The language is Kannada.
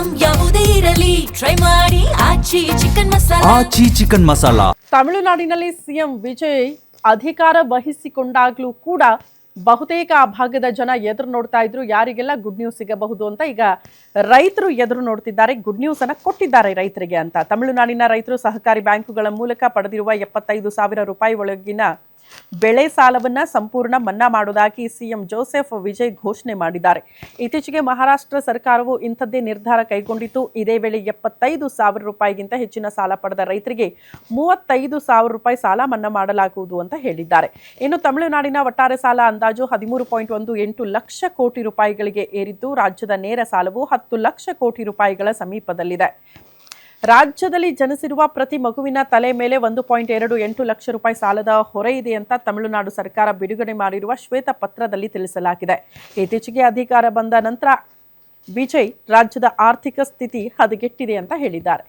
ಐಟಂ ಯಾವುದೇ ಇರಲಿ ಟ್ರೈ ಮಾಡಿ ಆಚಿ ಚಿಕನ್ ಮಸಾಲಾ. ತಮಿಳುನಾಡಿನಲ್ಲಿ ಸಿಎಂ ವಿಜಯ್ ಅಧಿಕಾರ ವಹಿಸಿಕೊಂಡಾಗ್ಲೂ ಕೂಡ ಬಹುತೇಕ ಆ ಭಾಗದ ಜನ ಎದುರು ನೋಡ್ತಾ ಇದ್ರು, ಯಾರಿಗೆಲ್ಲ ಗುಡ್ ನ್ಯೂಸ್ ಸಿಗಬಹುದು ಅಂತ. ಈಗ ರೈತರು ಎದುರು ನೋಡ್ತಿದ್ದಾರೆ, ಗುಡ್ ನ್ಯೂಸ್ ಅನ್ನ ಕೊಟ್ಟಿದ್ದಾರೆ ರೈತರಿಗೆ ಅಂತ. ತಮಿಳುನಾಡಿನ ರೈತರು ಸಹಕಾರಿ ಬ್ಯಾಂಕುಗಳ ಮೂಲಕ ಪಡೆದಿರುವ 75,000 ರೂಪಾಯಿ ಒಳಗಿನ ಬೆಳೆ ಸಾಲವನ್ನ ಸಂಪೂರ್ಣ ಮನ್ನಾ ಮಾಡುವುದಾಗಿ ಸಿಎಂ ಜೋಸೆಫ್ ವಿಜಯ್ ಘೋಷಣೆ ಮಾಡಿದ್ದಾರೆ. ಇತ್ತೀಚೆಗೆ ಮಹಾರಾಷ್ಟ್ರ ಸರ್ಕಾರವು ಇಂಥದ್ದೇ ನಿರ್ಧಾರ ಕೈಗೊಂಡಿತ್ತು. ಇದೇ ವೇಳೆ 75,000 ರೂಪಾಯಿಗಿಂತ ಹೆಚ್ಚಿನ ಸಾಲ ಪಡೆದ ರೈತರಿಗೆ 35,000 ರೂಪಾಯಿ ಸಾಲ ಮನ್ನಾ ಮಾಡಲಾಗುವುದು ಅಂತ ಹೇಳಿದ್ದಾರೆ. ಇನ್ನು ತಮಿಳುನಾಡಿನ ಒಟ್ಟಾರೆ ಸಾಲ ಅಂದಾಜು 13.18 ಲಕ್ಷ ಕೋಟಿ ರೂಪಾಯಿಗಳಿಗೆ ಏರಿದ್ದು, ರಾಜ್ಯದ ನೇರ ಸಾಲವು 10 ಲಕ್ಷ ಕೋಟಿ ರೂಪಾಯಿಗಳ ಸಮೀಪದಲ್ಲಿದೆ. ರಾಜ್ಯದಲ್ಲಿ ಜನಿಸಿರುವ ಪ್ರತಿ ಮಗುವಿನ ತಲೆ ಮೇಲೆ 1.28 ಲಕ್ಷ ರೂಪಾಯಿ ಸಾಲದ ಹೊರೆ ಇದೆ ಅಂತ ತಮಿಳುನಾಡು ಸರ್ಕಾರ ಬಿಡುಗಡೆ ಮಾಡಿರುವ ಶ್ವೇತಪತ್ರದಲ್ಲಿ ತಿಳಿಸಲಾಗಿದೆ. ಇತ್ತೀಚೆಗೆ ಅಧಿಕಾರ ಬಂದ ನಂತರ ವಿಜಯ್ ರಾಜ್ಯದ ಆರ್ಥಿಕ ಸ್ಥಿತಿ ಹದಗೆಟ್ಟಿದೆ ಅಂತ ಹೇಳಿದ್ದಾರೆ.